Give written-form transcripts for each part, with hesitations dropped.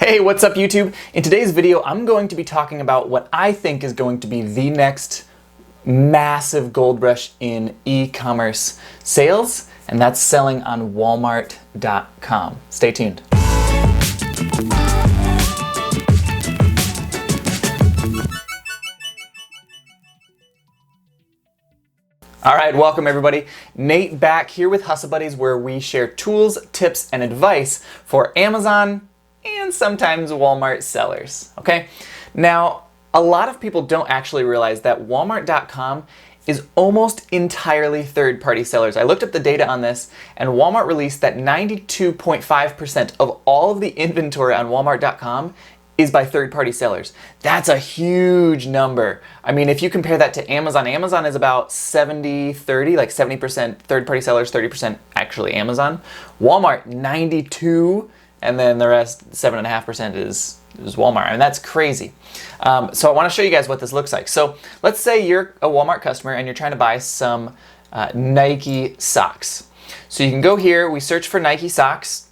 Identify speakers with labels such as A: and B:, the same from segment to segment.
A: Hey, what's up YouTube? In today's video, I'm going to be talking about what I think is going to be the next massive gold rush in e-commerce sales, and that's selling on Walmart.com. Stay tuned. All right, welcome everybody. Nate back here with Hustle Buddies, where we share tools, tips, and advice for Amazon and sometimes Walmart sellers, okay? Now, a lot of people don't actually realize that Walmart.com is almost entirely third-party sellers. I looked up the data on this, and Walmart released that 92.5% of all of the inventory on Walmart.com is by third-party sellers. That's a huge number. I mean, if you compare that to Amazon, Amazon is about 70-30, like 70% third-party sellers, 30% actually Amazon. Walmart, 92%. And then the rest, 7.5% is Walmart, and that's crazy. So I want to show you guys what this looks like. So let's say you're a Walmart customer and you're trying to buy some Nike socks. So you can go here, we search for Nike socks.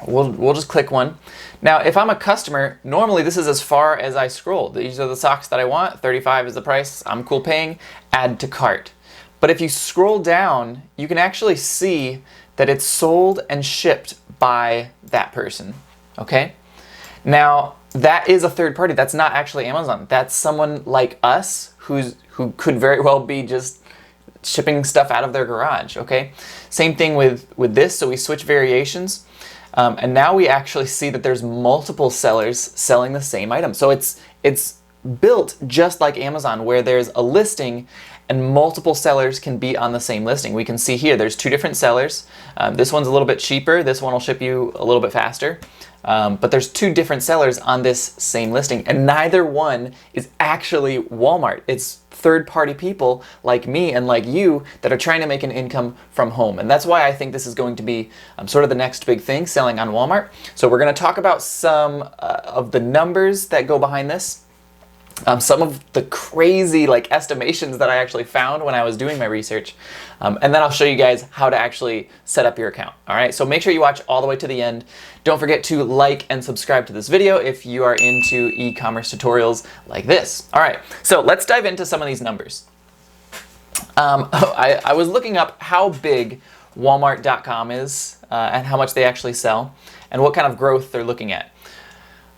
A: We'll just click one. Now, if I'm a customer, normally this is as far as I scroll. These are the socks that I want, 35 is the price, I'm cool paying, add to cart. But if you scroll down, you can actually see that it's sold and shipped by that person, okay? Now, that is a third party. That's not actually Amazon. That's someone like us who could very well be just shipping stuff out of their garage, okay? Same thing with this, so we switch variations, and now we actually see that there's multiple sellers selling the same item. So it's built just like Amazon, where there's a listing and multiple sellers can be on the same listing. We can see here there's two different sellers. This one's a little bit cheaper, this one will ship you a little bit faster. But there's two different sellers on this same listing, and neither one is actually Walmart. It's third-party people like me and like you that are trying to make an income from home. And that's why I think this is going to be sort of the next big thing, selling on Walmart. So we're gonna talk about some of the numbers that go behind this. Some of the crazy estimations that I actually found when I was doing my research. And then I'll show you guys how to actually set up your account. All right, so make sure you watch all the way to the end. Don't forget to like and subscribe to this video if you are into e-commerce tutorials like this. All right, so let's dive into some of these numbers. I was looking up how big Walmart.com is and how much they actually sell and what kind of growth they're looking at.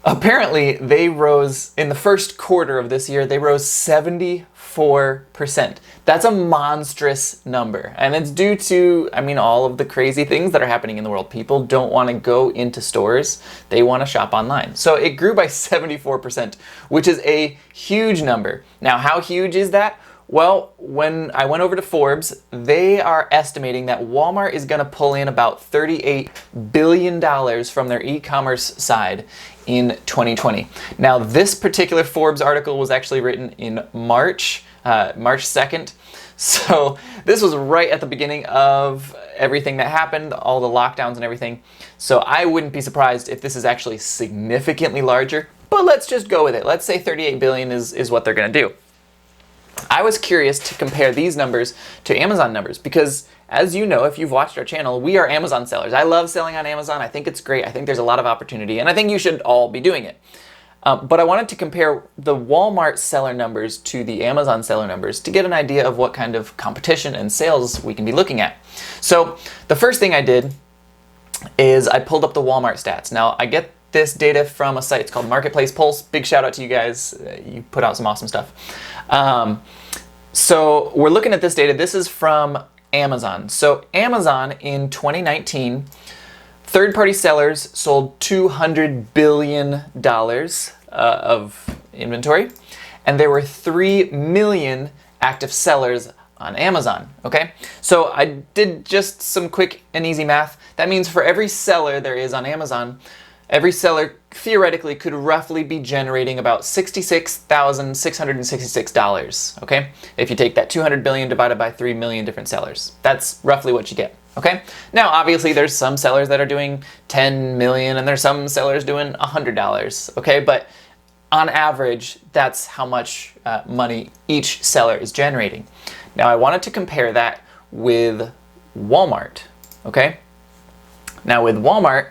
A: Apparently, they rose, in the first quarter of this year, they rose 74%. That's a monstrous number. And it's due to, I mean, all of the crazy things that are happening in the world. People don't want to go into stores. They want to shop online. So it grew by 74%, which is a huge number. Now, how huge is that? Well, when I went over to Forbes, they are estimating that Walmart is going to pull in about $38 billion from their e-commerce side in 2020. Now, this particular Forbes article was actually written in March 2nd. So this was right at the beginning of everything that happened, all the lockdowns and everything. So I wouldn't be surprised if this is actually significantly larger, but let's just go with it. Let's say 38 billion is what they're going to do. I was curious to compare these numbers to Amazon numbers because, as you know, if you've watched our channel, we are Amazon sellers. I love selling on Amazon. I think it's great. I think there's a lot of opportunity, and I think you should all be doing it. But I wanted to compare the Walmart seller numbers to the Amazon seller numbers to get an idea of what kind of competition and sales we can be looking at. So the first thing I did is I pulled up the Walmart stats. Now, I get this data from a site. It's called Marketplace Pulse. Big shout out to you guys. You put out some awesome stuff. So we're looking at this data. This is from Amazon. So Amazon in 2019, third-party sellers sold $200 billion of inventory, and there were 3 million active sellers on Amazon, okay? So I did just some quick and easy math. That means for every seller there is on Amazon, every seller theoretically could roughly be generating about $66,666, okay? If you take that 200 billion divided by 3 million different sellers, that's roughly what you get, okay? Now, obviously, there's some sellers that are doing 10 million and there's some sellers doing $100, okay? But on average, that's how much money each seller is generating. Now, I wanted to compare that with Walmart, okay? Now, with Walmart,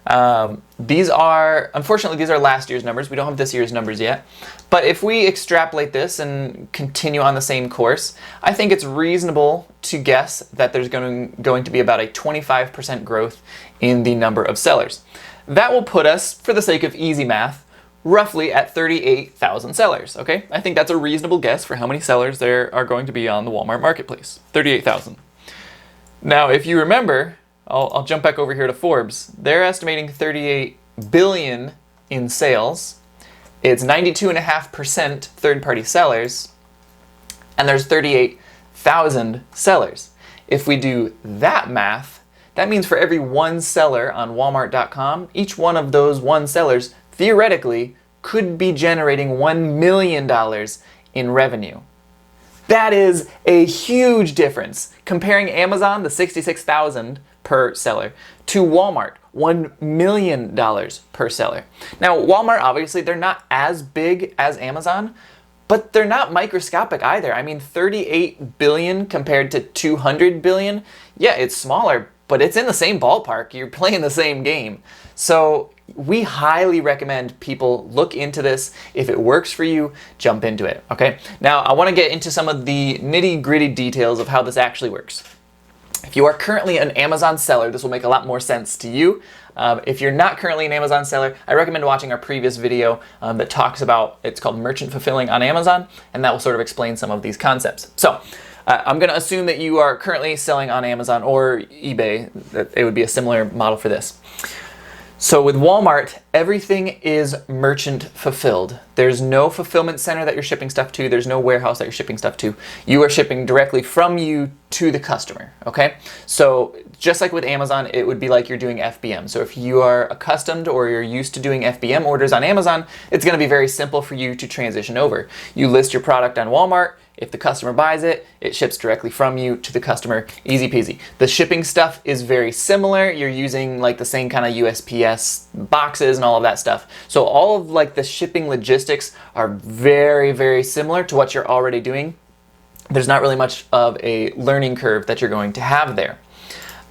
A: Unfortunately, these are last year's numbers. We don't have this year's numbers yet. But if we extrapolate this and continue on the same course, I think it's reasonable to guess that there's going to be about a 25% growth in the number of sellers. That will put us, for the sake of easy math, roughly at 38,000 sellers, okay? I think that's a reasonable guess for how many sellers there are going to be on the Walmart marketplace, 38,000. Now, if you remember, I'll jump back over here to Forbes. They're estimating 38 billion in sales. It's 92.5% third-party sellers, and there's 38,000 sellers. If we do that math, that means for every one seller on Walmart.com, each one of those one sellers theoretically could be generating $1 million in revenue. That is a huge difference comparing Amazon, the 66,000 per seller, to Walmart, $1 million per seller. Now, Walmart, obviously, they're not as big as Amazon, but they're not microscopic either. I mean, 38 billion compared to 200 billion, yeah, it's smaller, but it's in the same ballpark. You're playing the same game. So we highly recommend people look into this. If it works for you, jump into it, okay? Now, I want to get into some of the nitty-gritty details of how this actually works. If you are currently an Amazon seller, this will make a lot more sense to you. If you're not currently an Amazon seller, I recommend watching our previous video that talks about, it's called Merchant Fulfilling on Amazon, and that will sort of explain some of these concepts. So I'm going to assume that you are currently selling on Amazon or eBay, that it would be a similar model for this. So with Walmart, everything is merchant fulfilled. There's no fulfillment center that you're shipping stuff to. There's no warehouse that you're shipping stuff to. You are shipping directly from you to the customer, okay? So just like with Amazon, it would be like you're doing FBM. So if you are accustomed or you're used to doing FBM orders on Amazon, it's gonna be very simple for you to transition over. You list your product on Walmart. If the customer buys it, it ships directly from you to the customer, easy peasy. The shipping stuff is very similar. You're using like the same kind of USPS boxes and all of that stuff. So all of like the shipping logistics are very, very similar to what you're already doing. There's not really much of a learning curve that you're going to have there.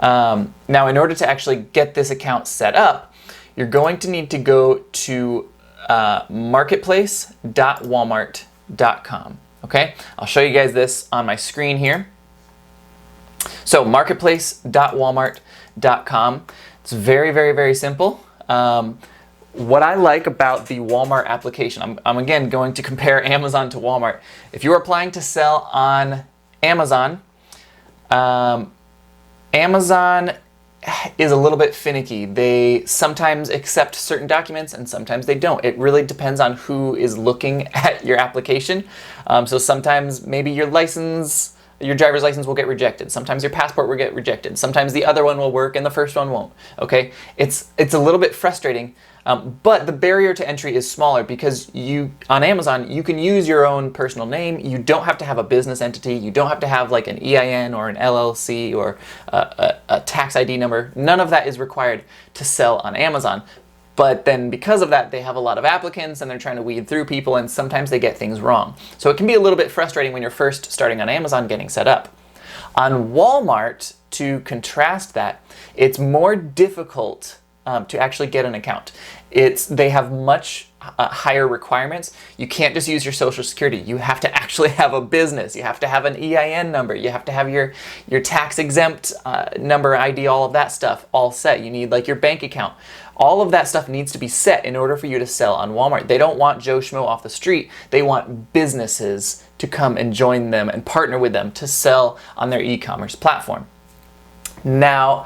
A: Now, in order to actually get this account set up, you're going to need to go to marketplace.walmart.com. Okay, I'll show you guys this on my screen here. So marketplace.walmart.com. It's very, very, very simple. What I like about the Walmart application, I'm again going to compare Amazon to Walmart. If you're applying to sell on Amazon, Amazon is a little bit finicky. They sometimes accept certain documents and sometimes they don't. It really depends on who is looking at your application. So sometimes maybe your driver's license will get rejected. Sometimes your passport will get rejected. Sometimes the other one will work and the first one won't. Okay, it's a little bit frustrating, but the barrier to entry is smaller because on Amazon you can use your own personal name. You don't have to have a business entity. You don't have to have like an EIN or an LLC or a tax ID number. None of that is required to sell on Amazon. But then because of that, they have a lot of applicants and they're trying to weed through people and sometimes they get things wrong. So it can be a little bit frustrating when you're first starting on Amazon getting set up. On Walmart, to contrast that, it's more difficult to actually get an account. They have much higher requirements. You can't just use your social security. You have to actually have a business. You have to have an EIN number. You have to have your tax exempt number, ID, all of that stuff all set. You need like your bank account. All of that stuff needs to be set in order for you to sell on Walmart. They don't want Joe Schmo off the street. They want businesses to come and join them and partner with them to sell on their e-commerce platform. Now,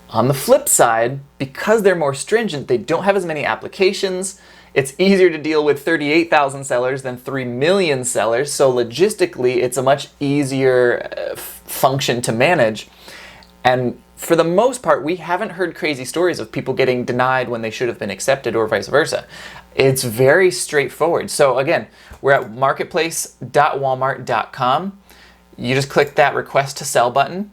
A: on the flip side, because they're more stringent, they don't have as many applications. It's easier to deal with 38,000 sellers than 3 million sellers. So logistically, it's a much easier function to manage. And for the most part, we haven't heard crazy stories of people getting denied when they should have been accepted or vice versa. It's very straightforward. So again, we're at marketplace.walmart.com. You just click that request to sell button.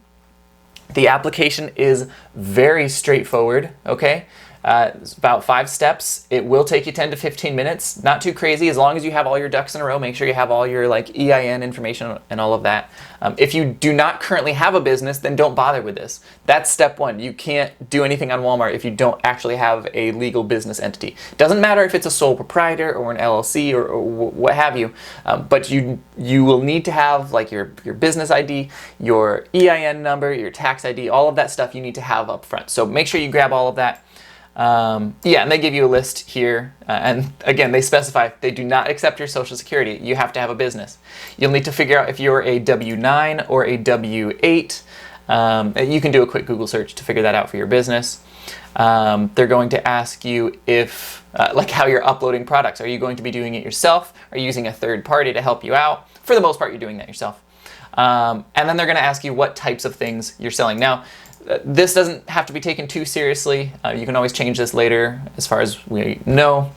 A: The application is very straightforward, okay? It's about 5 steps. It will take you 10 to 15 minutes. Not too crazy, as long as you have all your ducks in a row. Make sure you have all your like EIN information and all of that. If you do not currently have a business, then don't bother with this. That's step 1. You can't do anything on Walmart if you don't actually have a legal business entity. Doesn't matter if it's a sole proprietor or an LLC or what have you, but you will need to have like your business ID, your EIN number, your tax ID, all of that stuff you need to have up front. So make sure you grab all of that. Yeah, and they give you a list here, and again, they specify they do not accept your Social Security. You have to have a business. You'll need to figure out if you're a W-9 or a W-8. You can do a quick Google search to figure that out for your business. They're going to ask you if, like how you're uploading products. Are you going to be doing it yourself? Are you using a third party to help you out? For the most part, you're doing that yourself. And then they're going to ask you what types of things you're selling. Now, this doesn't have to be taken too seriously. You can always change this later as far as we know.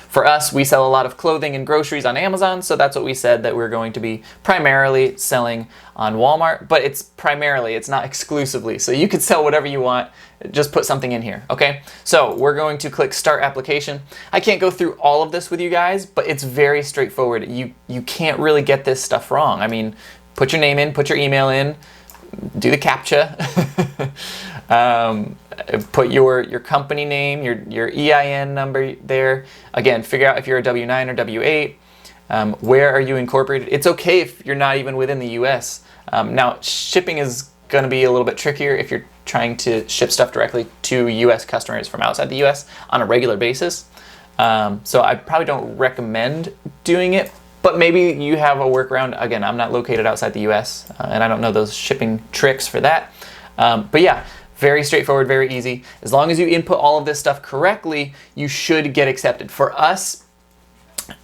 A: For us, we sell a lot of clothing and groceries on Amazon, so that's what we said that we're going to be primarily selling on Walmart, but it's primarily, it's not exclusively. So you could sell whatever you want, just put something in here, okay? So we're going to click Start Application. I can't go through all of this with you guys, but it's very straightforward. You can't really get this stuff wrong. I mean, put your name in, put your email in, do the CAPTCHA, put your company name, your EIN number there. Again, figure out if you're a W-9 or W-8. Where are you incorporated? It's okay if you're not even within the US. Now, shipping is going to be a little bit trickier if you're trying to ship stuff directly to US customers from outside the US on a regular basis. So I probably don't recommend doing it. But maybe you have a workaround. Again, I'm not located outside the US, and I don't know those shipping tricks for that. But yeah, very straightforward, very easy. As long as you input all of this stuff correctly, you should get accepted. For us,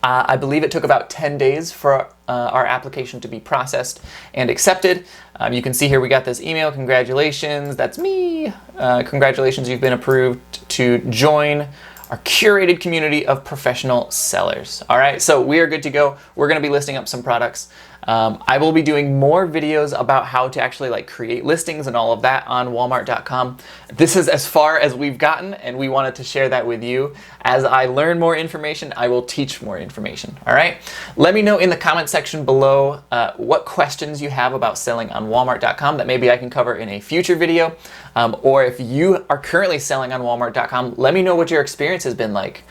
A: I believe it took about 10 days for our application to be processed and accepted. You can see here we got this email, congratulations, that's me. Congratulations, you've been approved to join our curated community of professional sellers. All right, so we are good to go. We're gonna be listing up some products. I will be doing more videos about how to actually like create listings and all of that on Walmart.com. This is as far as we've gotten, and we wanted to share that with you. As I learn more information, I will teach more information, all right? Let me know in the comment section below what questions you have about selling on Walmart.com that maybe I can cover in a future video. Or if you are currently selling on Walmart.com, let me know what your experience has been like.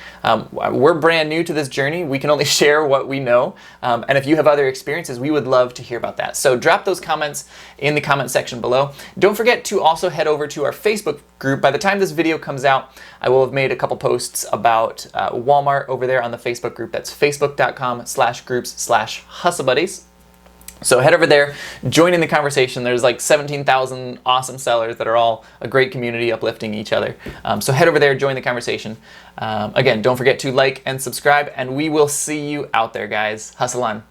A: We're brand new to this journey. We can only share what we know. And if you have other experiences, we would love to hear about that. So drop those comments in the comment section below. Don't forget to also head over to our Facebook group. By the time this video comes out, I will have made a couple posts about Walmart over there on the Facebook group. That's facebook.com/groups/hustlebuddies. So head over there, join in the conversation. There's like 17,000 awesome sellers that are all a great community uplifting each other. So head over there, join the conversation. Again, don't forget to like and subscribe, and we will see you out there, guys. Hustle on.